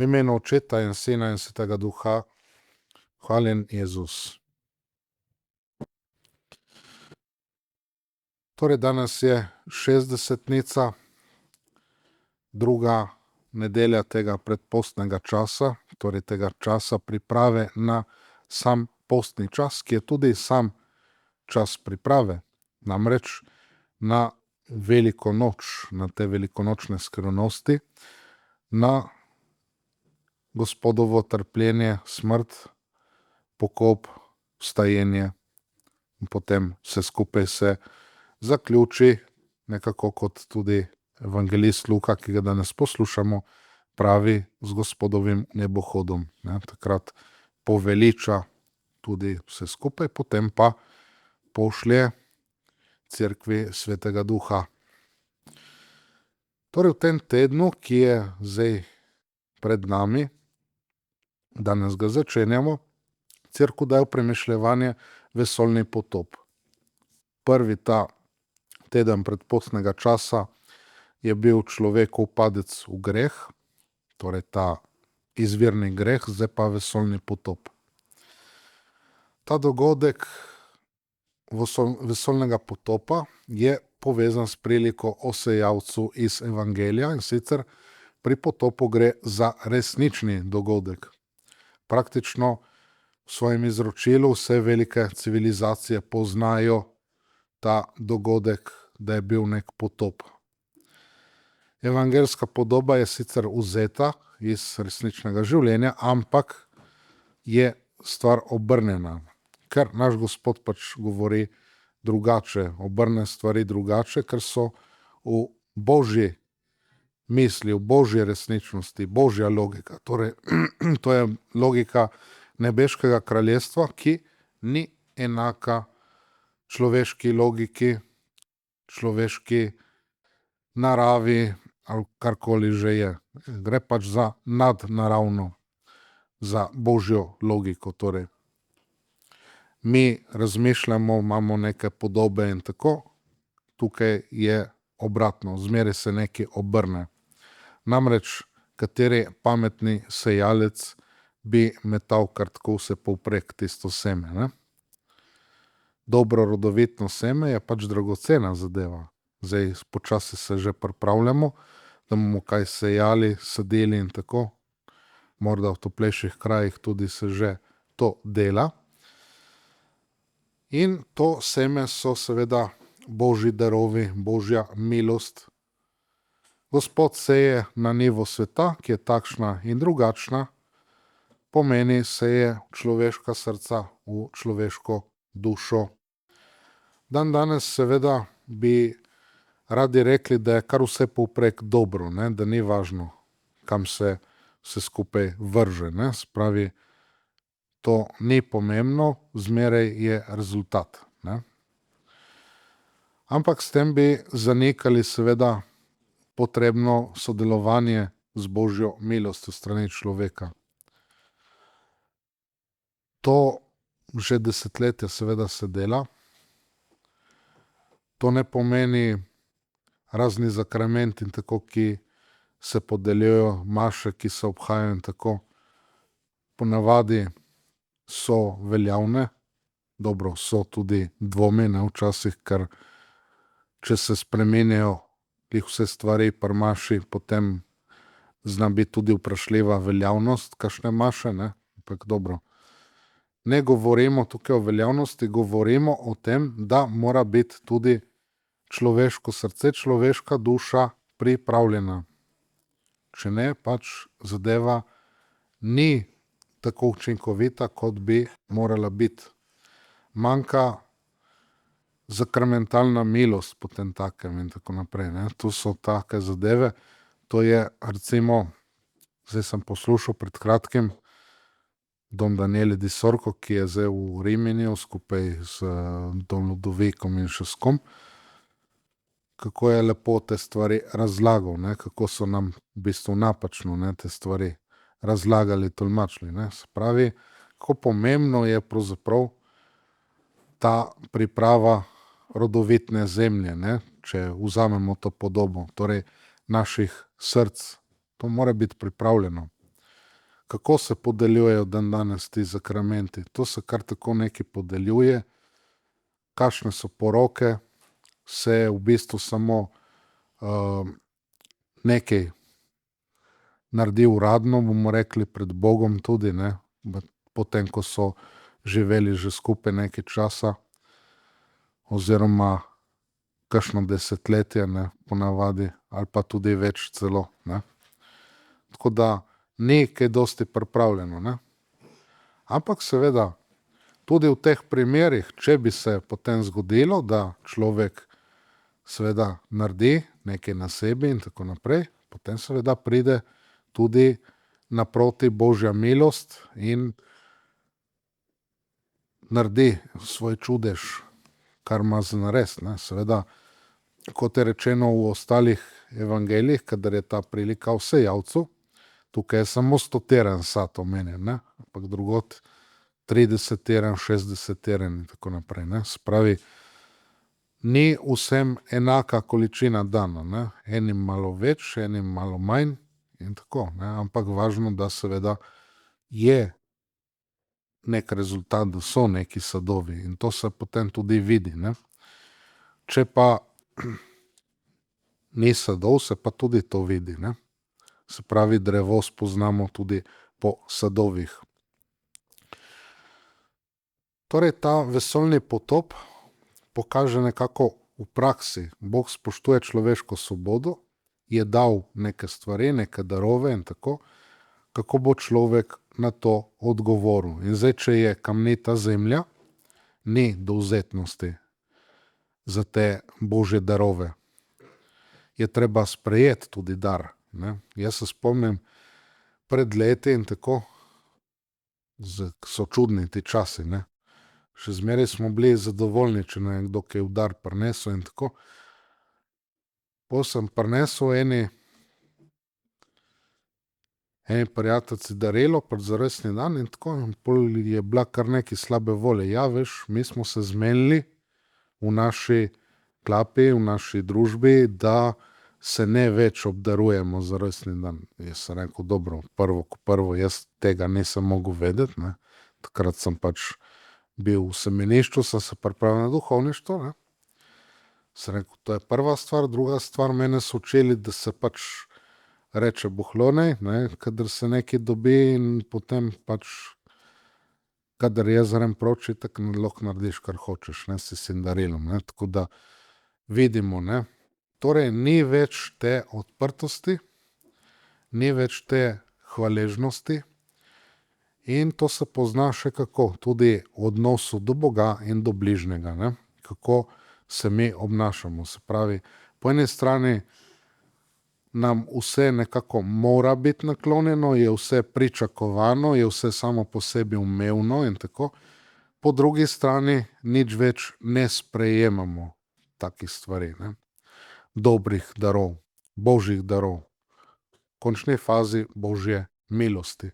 V imenu Očeta in Sina in Svetega Duha, hvaljen Jezus. Torej, danes je 60-nica, druga nedelja tega predpostnega časa, torej tega časa priprave na sam postni čas, ki je tudi sam čas priprave, namreč na veliko noč, na te velikonočne skrivnosti, na Gospodovo trpljenje, smrt, pokop, vstajenje in potem vse skupaj se zaključi, nekako kot tudi evangelist Luka, ki ga danes poslušamo, pravi z Gospodovim nebohodom. Takrat poveliča tudi vse skupaj, potem pa pošlje cerkvi Svetega Duha. Torej v tem tednu, ki je zdaj pred nami, danes ga začenjamo, cerkev daje v premišljevanje vesoljni potop. Prvi ta teden predpostnega časa je bil človekov padec v greh, torej ta izvirni greh, zdaj pa vesoljni potop. Ta dogodek vesoljnega potopa je povezan s priliko o sejalcu iz Evangelija, in sicer pri potopu gre za resnični dogodek. Praktično v svojem izročilu vse velike civilizacije poznajo ta dogodek, da je bil nek potop. Evangeljska podoba je sicer vzeta iz resničnega življenja, ampak je stvar obrnjena, ker naš Gospod pač govori drugače, obrne stvari drugače, ker so v Božji misli, v Božji resničnosti, Božja logika. Torej, to je logika nebeškega kraljestva, ki ni enaka človeški logiki, človeški naravi ali karkoli že je. Gre pač za nadnaravno, za Božjo logiko. Torej, mi razmišljamo, imamo neke podobe in tako, tukaj je obratno, zmeraj se nekaj obrne. Namreč, kateri pametni sejalec bi metal kar tako vse povprek tisto seme, ne? Dobro rodovitno seme je pač dragocena zadeva. Zdaj počasi se že pripravljamo, da bomo kaj sejali, sadili in tako. Morda v toplejših krajih tudi se že to dela. In to seme so seveda Božji darovi, Božja milost. Gospod seje na nivo sveta, ki je takšna in drugačna, pomeni seje človeška srca v človeško dušo. Dandanes seveda bi radi rekli, da je kar vse povprek dobro, ne? Da ni važno, kam se vse skupaj vrže, ne? Spravi, to ni pomembno, zmeraj je rezultat, ne? Ampak s tem bi zanikali seveda potrebno sodelovanje z Božjo milostjo strani človeka. To že desetletja seveda se dela. To ne pomeni razni zakramenti in tako, ki se podeljujejo, maše, ki se obhajajo in tako. Ponavadi so veljavne, dobro, so tudi dvomi, ne, včasih, ker če se spreminjajo glih vse stvari pri maši, potem zna biti tudi vprašljiva veljavnost kakšne maše, ne, ampak dobro. Ne govorimo tukaj o veljavnosti, govorimo o tem, da mora biti tudi človeško srce, človeška duša pripravljena. Če ne, pač zadeva ni tako učinkovita, kot bi morala biti. Manjka zakramentalna milost potem takem in tako naprej, ne. To so take zadeve. To je recimo, zdaj sem poslušal pred kratkim Don Daniele di Sorco, ki je zdaj v Riminiju skupaj z Don Ludovikom in še s kom, kako je lepo te stvari razlagal, ne, kako so nam v bistvu napačno, ne, te stvari razlagali, tolmačili, ne. Se pravi, kako pomembno je pravzaprav ta priprava rodovitne zemlje, ne, če vzamemo to podobo, torej naših src. To mora biti pripravljeno. Kako se podeljujejo dandanes ti sakramenti? To se kar tako nekaj podeljuje. Kakšne so poroke? Se v bistvu samo nekaj naredi uradno, bomo rekli, pred Bogom tudi, ne, potem, ko so živeli že skupaj nekaj časa, oziroma kakšno desetletje, ne, ponavadi, ali pa tudi več celo, ne. Tako da ni kaj dosti pripravljeno, ne. Ampak seveda, tudi v teh primerih, če bi se potem zgodilo, da človek seveda naredi nekaj na sebi in tako naprej, potem seveda pride tudi naproti Božja milost in naredi svoj čudež, kar ima za narediti, ne. Seveda, kot je rečeno v ostalih evangelijih, kadar je ta prilika v sejavcu, tukaj je samo 100-teren sad omenjen, ne, ampak drugod 30-teren, 60-teren in tako naprej, ne. Se pravi, ni vsem enaka količina dana, ne. Enim malo več, enim malo manj in tako, ne, ampak važno, da seveda je nek rezultat, da so neki sadovi in to se potem tudi vidi, ne. Če pa ni sadov, se pa tudi to vidi, ne. Se pravi, drevo spoznamo tudi po sadovih. Torej, ta vesoljni potop pokaže nekako v praksi. Bog spoštuje človeško svobodo, je dal neke stvari, neke darove in tako, kako bo človek na to odgovoril. In zdaj, če je kamnita zemlja, ni dovzetnosti za te Božje darove. Je treba sprejeti tudi dar, ne. Jaz se spomnim pred leti in tako, so čudni ti časi, ne. Še zmeraj smo bili zadovoljni, če nam je kdo kaj v dar prinesel in tako. Pol sem prinesel eni prijateljici darilo za rojstni dan in tako, in pol je bila kar nekaj slabe volje. Ja, veš, mi smo se zmenili v naši klapi, v naši družbi, da se ne več obdarujemo za rojstni dan. Jaz sem rekel, dobro, prvo ko prvo, jaz tega nisem mogel vedeti, ne. Takrat sem pač bil v semenišču, sem se pripravil na duhovništvo, ne. Sem rekel, to je prva stvar, druga stvar, mene so učili, da se pač reče bohlonej, ne, kadar se nekaj dobi in potem pač, kadar jaz grem proč, itak lahko narediš, kar hočeš, ne, s tistim darilom, ne, tako da vidimo, ne. Torej, ni več te odprtosti, ni več te hvaležnosti in to se pozna še kako, tudi v odnosu do Boga in do bližnjega, ne, kako se mi obnašamo. Se pravi, po eni strani nam vse nekako mora biti naklonjeno, je vse pričakovano, je vse samo po sebi umevno in tako, po drugi strani nič več ne sprejemamo takih stvari, ne. Dobrih darov, Božjih darov, v končni fazi Božje milosti.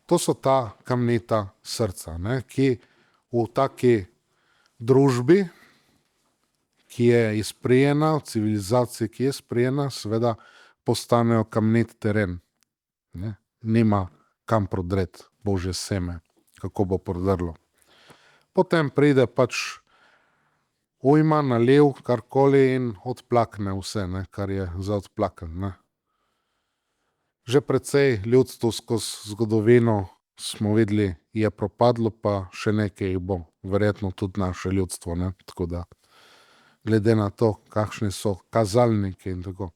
To so ta kamnita srca, ne, ki v taki družbi, ki je izprijena, v civilizaciji, ki je izprijena, seveda postanejo kamnit teren, ne. Nima kam prodreti Božje seme, kako bo prodrlo. Potem pride pač ujma, naliv, karkoli in odplakne vse, ne, kar je za odplakati, ne. Že precej ljudstev skozi zgodovino smo videli, je propadlo, pa še nekaj jih bo. Verjetno tudi naše ljudstvo, ne, tako da glede na to, kakšni so kazalniki in tako.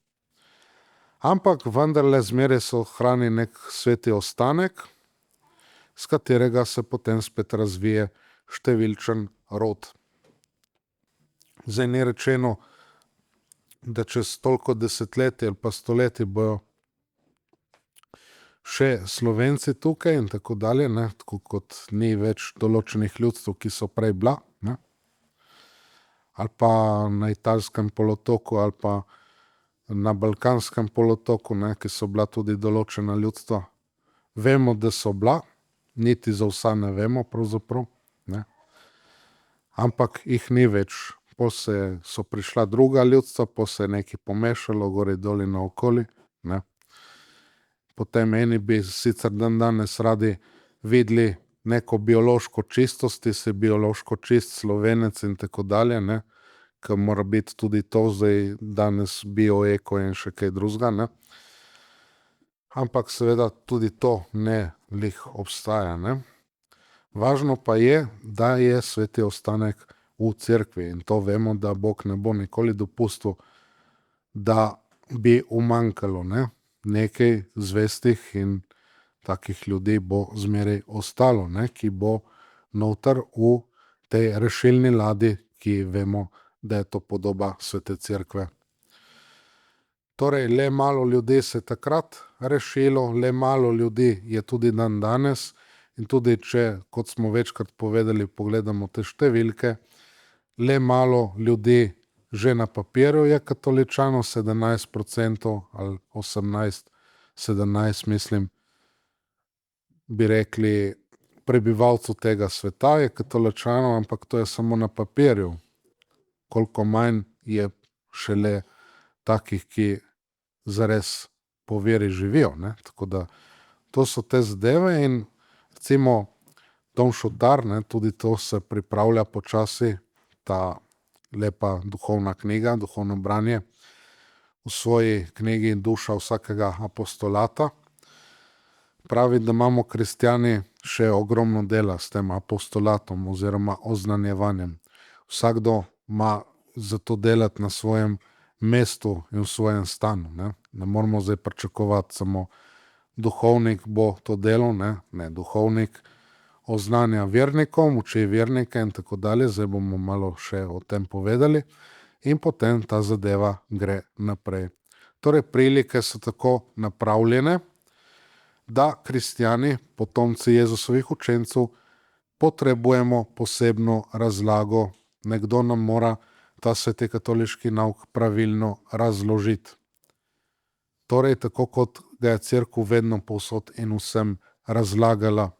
Ampak vendarle zmeraj se ohrani nek sveti ostanek, s katerega se potem spet razvije številčen rod. Zdaj ni rečeno, da čez toliko desetletij ali pa stoletij bojo še Slovenci tukaj in tako dalje, ne, tako kot ni več določenih ljudstev, ki so prej bila, ne. ali pa na Italskem polotoku, ali pa na Balkanskem polotoku, ne, ki so bila tudi določena ljudstva. Vemo, da so bila, niti za vsa ne vemo pravzaprav, ne. Ampak jih ni več. So prišla druga ljudstva, se je nekaj pomešalo gori doli naokoli, ne. Potem eni bi sicer dandanes radi videli neko biološko čistost, si biološko čist Slovenec in tako dalje, ne, ke mora biti tudi to zdaj danes bio, eko in še kaj drugega, ne. Ampak seveda tudi to ne glih obstaja, ne. Važno pa je, da je sveti ostanek v cerkvi, in to vemo, da Bog ne bo nikoli dopustil, da bi umanjkalo, ne. Nekaj zvestih in takih ljudi bo zmeraj ostalo, ne, ki bo noter v tej rešilni ladji, ki vemo, da je to podoba Svete cerkve. Torej, le malo ljudi se je takrat rešilo, le malo ljudi je tudi dandanes, in tudi če, kot smo večkrat povedali, pogledamo te številke, le malo ljudi že na papirju je katoličanov, 17% ali 18, 17, mislim, bi rekli, prebivalcev tega sveta je katoličanov, ampak to je samo na papirju. Koliko manj je šele takih, ki zares po veri živijo, ne. Tako da to so te zadeve in recimo Dom Šutar, ne, tudi to se pripravlja počasi, ta lepa duhovna knjiga, duhovno branje, v svoji knjigi Duša vsakega apostolata. Pravi, da imamo kristjani še ogromno dela s tem apostolatom oziroma oznanjevanjem. Vsakdo ima za to delati na svojem mestu in v svojem stanu, ne. Ne moramo zdaj pričakovati samo duhovnik bo to delal, ne. Ne, duhovnik oznanja vernikom, uči vernike in tako dalje, zdaj bomo malo še o tem povedali, in potem ta zadeva gre naprej. Torej, prilike so tako napravljene, da kristjani, potomci Jezusovih učencev, potrebujemo posebno razlago. Nekdo nam mora ta sveti katoliški nauk pravilno razložiti. Torej, tako kot ga je cerkev vedno povsod in vsem razlagala,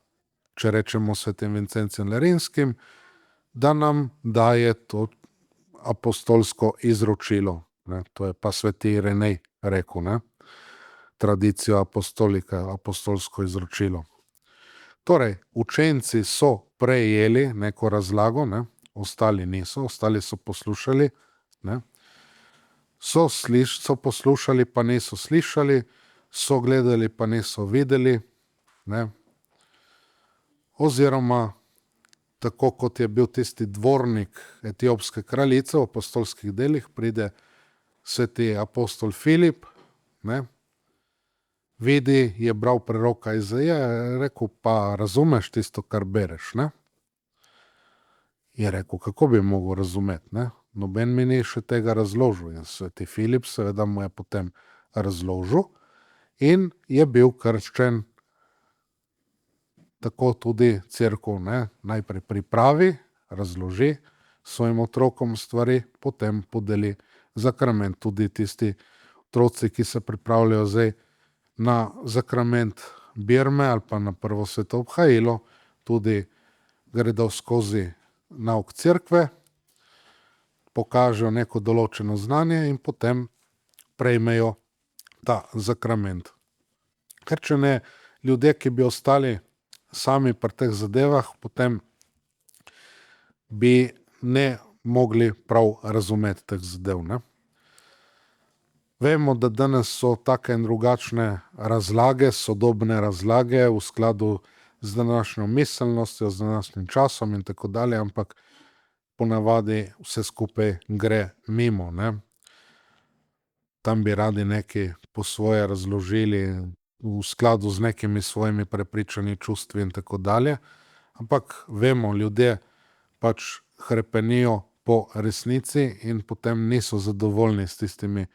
če rečemo svetim Vincencijem Lerinskim, da nam daje to apostolsko izročilo, ne. To je pa sveti Irenej rekel, ne. Tradicio apostolika, apostolsko izročilo. Torej, učenci so prejeli neko razlago, ne, ostali niso, ostali so poslušali, ne. So poslušali, pa niso slišali, so gledali, pa niso videli, ne. Oziroma tako, kot je bil tisti dvornik etiopske kraljice v apostolskih delih, pride sveti apostol Filip, ne. Vidi, je bral preroka Izaije, je rekel: "Pa razumeš tisto, kar bereš, ne?" Je rekel: "Kako bi mogel razumeti, ne? Noben mi ni še tega razložil." In sveti Filip seveda mu je potem razložil in je bil krščen. Tako tudi cerkev, ne, najprej pripravi, razloži svojim otrokom stvari, potem podeli zakrament. Tudi tisti otroci, ki se pripravljajo zdaj na zakrament birme ali pa na prvo sveto obhajilo, tudi gredo skozi nauk cerkve, pokažejo neko določeno znanje in potem prejmejo ta zakrament. Ker če ne, ljudje, ki bi ostali sami pri teh zadevah, potem bi ne mogli prav razumeti teh zadev, ne. Vemo, da danes so take in drugačne razlage, sodobne razlage v skladu z današnjo miselnostjo, z današnjim časom in tako dalje, ampak ponavadi vse skupaj gre mimo, ne. Tam bi radi nekaj po svoje razložili, v skladu z nekimi svojimi prepričanji, čustvi in tako dalje. Ampak vemo, ljudje pač hrepenijo po resnici in potem niso zadovoljni s tistimi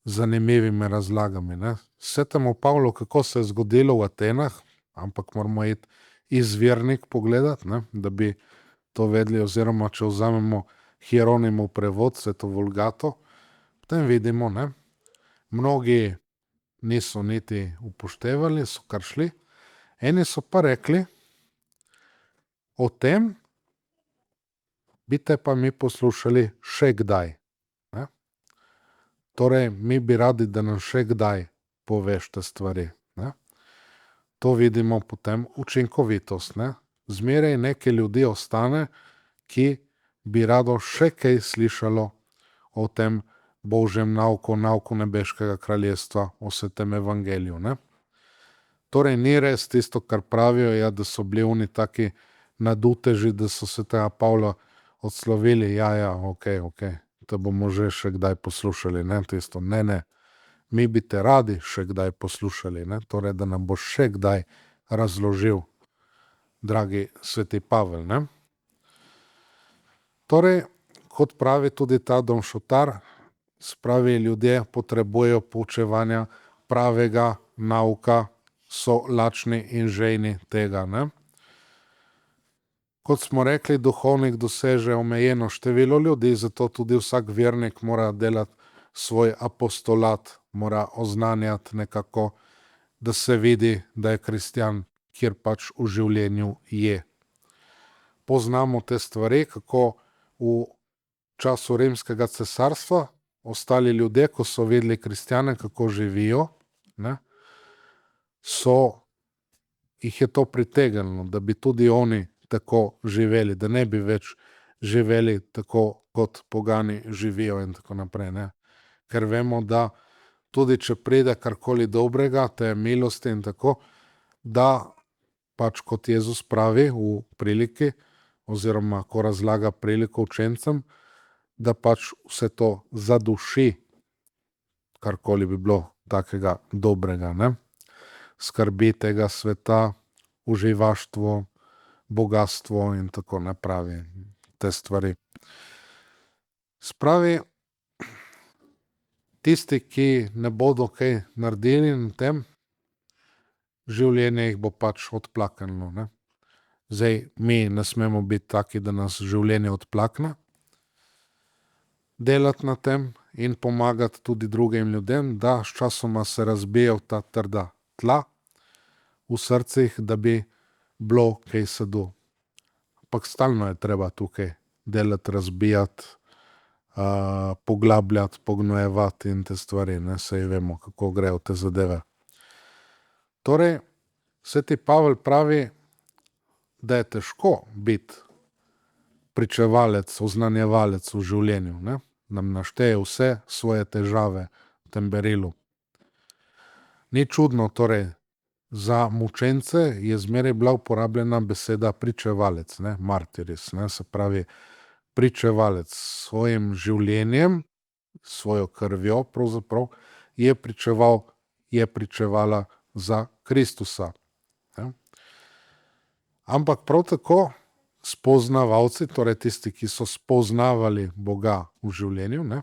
zanimivimi razlagami, ne. Svetemu Pavlu, kako se je zgodilo v Atenah, ampak moramo iti izvirnik pogledati, ne, da bi to vedeli, oziroma če vzamemo Hieronimov prevod, Sveto Vulgato, potem vidimo, ne, mnogi niso niti upoštevali, so kar šli, eni so pa rekli, o tem bi te pa mi poslušali še kdaj. Ne? Torej, mi bi radi, da nam še kdaj poveš te stvari. Ne? To vidimo potem učinkovitost. Ne? Zmeraj nekaj ljudi ostane, ki bi rado še kaj slišalo o tem Božjem nauku nebeškega kraljestva, o svetem evangeliju. Ne? Torej, ni res tisto, kar pravijo, ja, da so bili oni taki naduteži, da so se tega Pavla odslovili, ok, te bomo že še kdaj poslušali, ne, tisto, ne, mi bi te radi še kdaj poslušali, ne, torej, da nam boš še kdaj razložil, dragi sveti Pavel, ne. Torej, kot pravi tudi ta Don Šutar, spravi ljudje potrebujejo poučevanja pravega nauka, so lačni in žejni tega, ne. Kot smo rekli, duhovnik doseže omejeno število ljudi, zato tudi vsak vernik mora delati svoj apostolat, mora oznanjati nekako, da se vidi, da je kristjan, kjer pač v življenju je. Poznamo te stvari, kako v času Rimskega cesarstva ostali ljudje, ko so videli kristjane, kako živijo, ne, jih je to pritegnilo, da bi tudi oni tako živeli, da ne bi več živeli tako, kot pogani živijo in tako naprej. Ne? Ker vemo, da tudi če pride karkoli dobrega, te milosti in tako, da pač kot Jezus pravi v priliki, oziroma ko razlaga priliko učencem, da pač vse to zaduši, karkoli bi bilo takega dobrega. Ne? Skrbi tega sveta, uživaštvo, bogatstvo in tako napravi te stvari. Spravi, tisti, ki ne bodo kaj naredili na tem, življenje jih bo pač odplaknilo. Ne? Zdaj, mi ne smemo biti taki, da nas življenje odplakne, delati na tem in pomagati tudi drugim ljudem, da sčasoma se razbijajo ta trda tla v srcih, da bi bilo kaj sadu. Ampak stalno je treba tukaj delati, razbijati, poglabljati, pognojevati in te stvari, ne, saj vemo, kako grejo te zadeve. Torej, sveti Pavel pravi, da je težko biti pričevalec, oznanjevalec v življenju, ne, nam našteje vse svoje težave v tem berilu. Ni čudno, torej, za mučence je zmeraj bila uporabljena beseda pričevalec, ne, martiris, ne, se pravi pričevalec s svojim življenjem, svojo krvjo pravzaprav, je pričevala za Kristusa. Ne. Ampak prav tako spoznavalci, torej tisti, ki so spoznavali Boga v življenju, ne,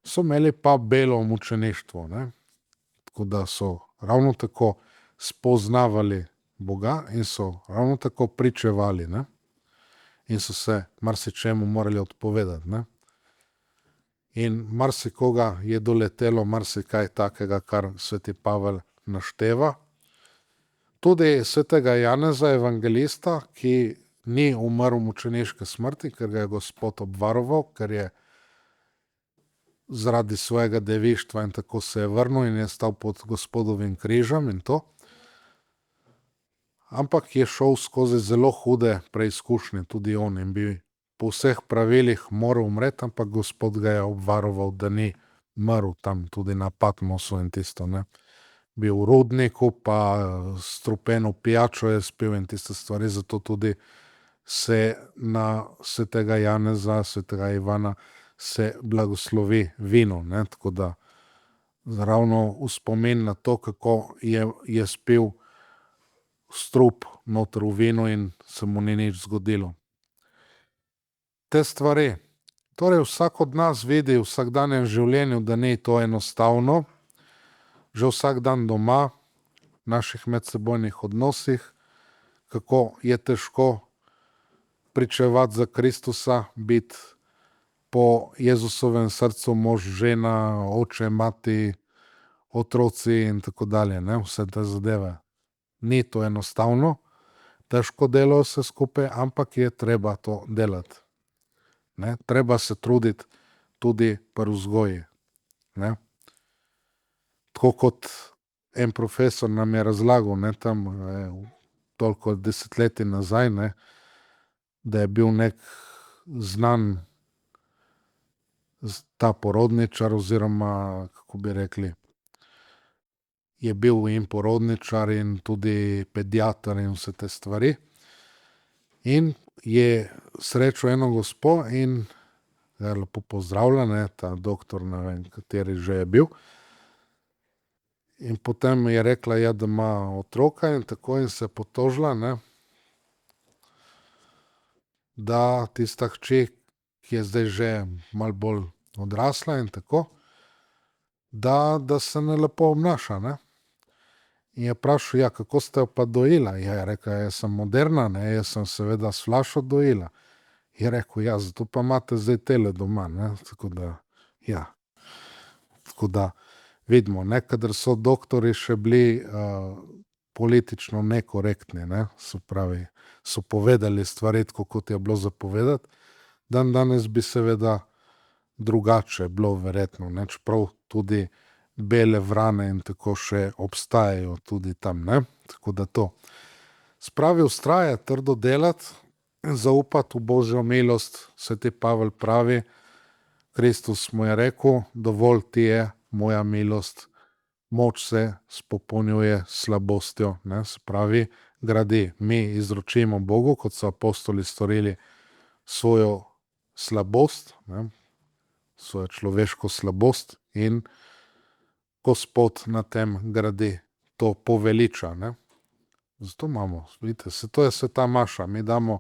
so imeli pa belo mučeništvo, ne. Tako da so ravno tako spoznavali Boga in so ravno tako pričevali, ne. In so se marsičemu morali odpovedati, ne. In marsikoga je doletelo marsikaj takega, kar sveti Pavel našteva. Tudi svetega Janeza evangelista, ki ni umrl mučeniške smrti, ker ga je Gospod obvaroval, ker je zaradi svojega devištva in tako se je vrnil in je stal pod Gospodovim križem in to. Ampak je šel skozi zelo hude preizkušnje, tudi on, in bi po vseh pravilih moral umreti, ampak Gospod ga je obvaroval, da ni mrl tam tudi na Patmosu in tisto, ne. Bil v rudniku, pa strupeno pijačo je spil in tiste stvari, zato tudi se na svetega Janeza, svetega Ivana se blagoslovi vino, ne, tako da ravno v spomin na to, kako je spil strup noter v vinu in se mu ni nič zgodilo. Te stvari, torej vsak od nas vidi v vsakdanjem življenju, da ni to enostavno, že vsak dan doma, v naših medsebojnih odnosih, kako je težko pričevati za Kristusa, biti po Jezusovem srcu mož, žena, oče, mati, otroci in tako dalje, ne, vse te zadeve. Ni to enostavno, težko delo vse skupaj, ampak je treba to delati. Ne, treba se truditi tudi pri vzgoji, ne. Tako kot en profesor nam je razlagal, ne, tam, toliko desetletij nazaj, ne, da je bil znan ta porodničar oziroma, kako bi rekli, je bil in porodničar in tudi pediater in vse te stvari. In je srečal eno gospo in ga lepo pozdravila, ne, ta doktor, ne vem, kateri že je bil. In potem je rekla, ja, da ima otroka in tako, in se potožila, ne, da tista hči, ki je zdaj že malo bolj odrasla in tako, da se ne lepo obnaša, ne. In je vprašal, ja, kako ste jo pa dojila? Ja, je rekla, jaz sem moderna, ne, jaz sem seveda s flašo dojila. Je rekel, ja, zato pa imate zdaj tele doma, ne, tako da, ja. Tako da vidimo, ne, kadar so doktorji še bili politično nekorektni, ne, se pravi, so povedali stvari tako, kot je bilo za povedati, danes bi seveda drugače bilo verjetno, ne, čeprav tudi bele vrane in tako še obstajajo tudi tam, ne, tako da to. Spravi vztrajati, trdo delati, zaupati v Božjo milost, sveti Pavel pravi, Kristus mu je rekel, dovolj ti je moja milost, moč se spopolnjuje s slabostjo, ne, se pravi, gradi. Mi izročimo Bogu, kot so apostoli storili, svojo slabost, ne, svojo človeško slabost, in Gospod na tem gradi, to poveliča, ne. Zato imamo, vidite, to je sveta maša, mi damo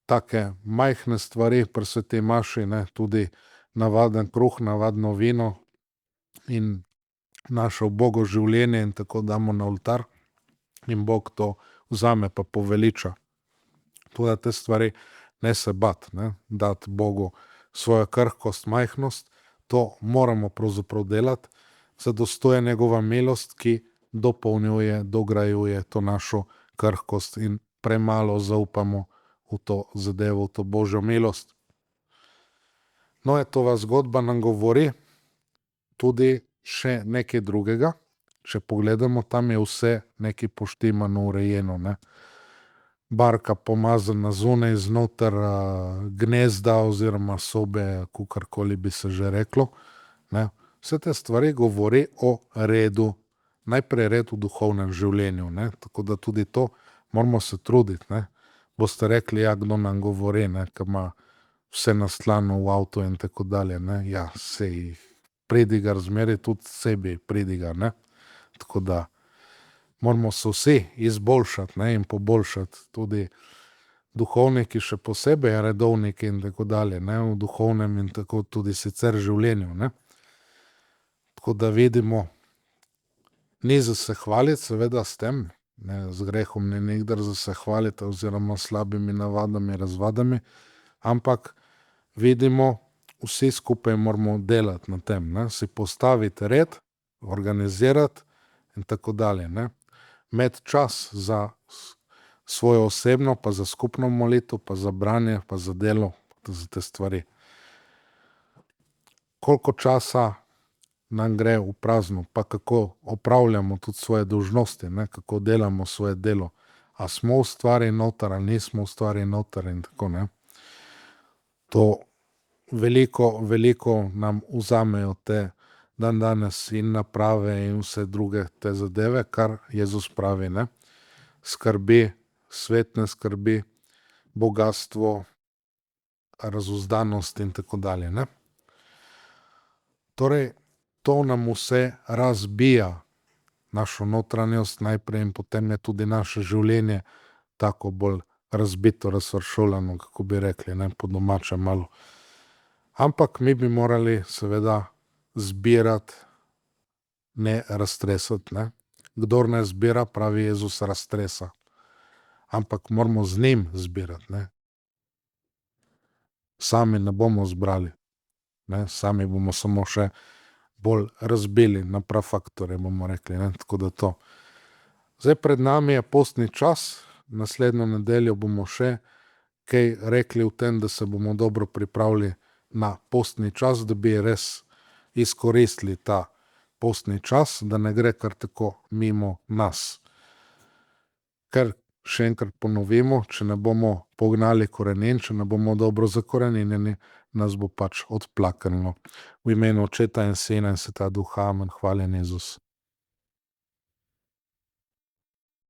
take majhne stvari pri sveti maši, ne, tudi navaden kruh, navadno vino in naše ubogo življenje in tako damo na oltar in Bog to vzame pa poveliča. Tudi te stvari ne se bati, ne, dati Bogu svojo krhkost, majhnost, to moramo pravzaprav delati, zadostuje njegova milost, ki dopolnjuje, dograjuje to našo krhkost in premalo zaupamo v to zadevo, v to Božjo milost. No, tova zgodba nam govori tudi še nekaj drugega. Če pogledamo, tam je vse nekaj poštimano, urejeno, ne. Barka pomazana zunaj, znotraj gnezda oziroma sobe, kakorkoli bi se že reklo, ne. Vse te stvari govori o redu, najprej red v duhovnem življenju, ne, tako da tudi to moramo se truditi, ne. Boste rekli, ja, kdo nam govori, ne, ke ima vse naslano v avtu in tako dalje, ne, ja, saj pridigar zmeraj tudi sebi pridigar, ne. Tako da moramo se vsi izboljšati, ne, in poboljšati, tudi duhovniki še posebej, redovniki in tako dalje, ne, v duhovnem in tako tudi sicer življenju, ne. Tako da vidimo, ni za se hvaliti seveda s tem, ne, z grehom ni nikdar za se hvaliti oziroma slabimi navadami, razvadami, ampak vidimo, vsi skupaj moramo delati na tem, ne, si postaviti red, organizirati in tako dalje, ne. Imeti čas za svojo osebno pa za skupno molitev pa za branje pa za delo, za te stvari. Koliko časa nam gre v prazno, pa kako opravljamo tudi svoje dolžnosti, ne, kako delamo svoje delo. A smo v stvari noter ali nismo v stvari noter in tako, ne. To veliko nam vzamejo te dandanes in naprave in vse druge te zadeve, kar Jezus pravi, ne. Skrbi, svet ne skrbi, bogastvo, razuzdanost in tako dalje, ne. Torej, to nam vse razbija našo notranjost najprej in potem je tudi naše življenje tako bolj razbito, razfršolano, kako bi rekli, ne, po domače malo. Ampak mi bi morali seveda zbirati, ne raztresati, ne. Kdor ne zbira, pravi Jezus, raztresa. Ampak moramo z njim zbirati, ne. sami ne bomo zbrali. Ne, sami bomo samo še bolj razbili na prav faktore, bomo rekli, ne, tako da to. Zdaj pred nami je postni čas, naslednjo nedeljo bomo še kaj rekli v tem, da se bomo dobro pripravili na postni čas, da bi res izkoristili ta postni čas, da ne gre kar tako mimo nas. Ker še enkrat ponovimo, če ne bomo pognali korenin, če ne bomo dobro zakoreninjeni, nas bo pač odplaknilo. V imenu Očeta in Sina in Svetega Duha, amen. Hvaljen Jezus.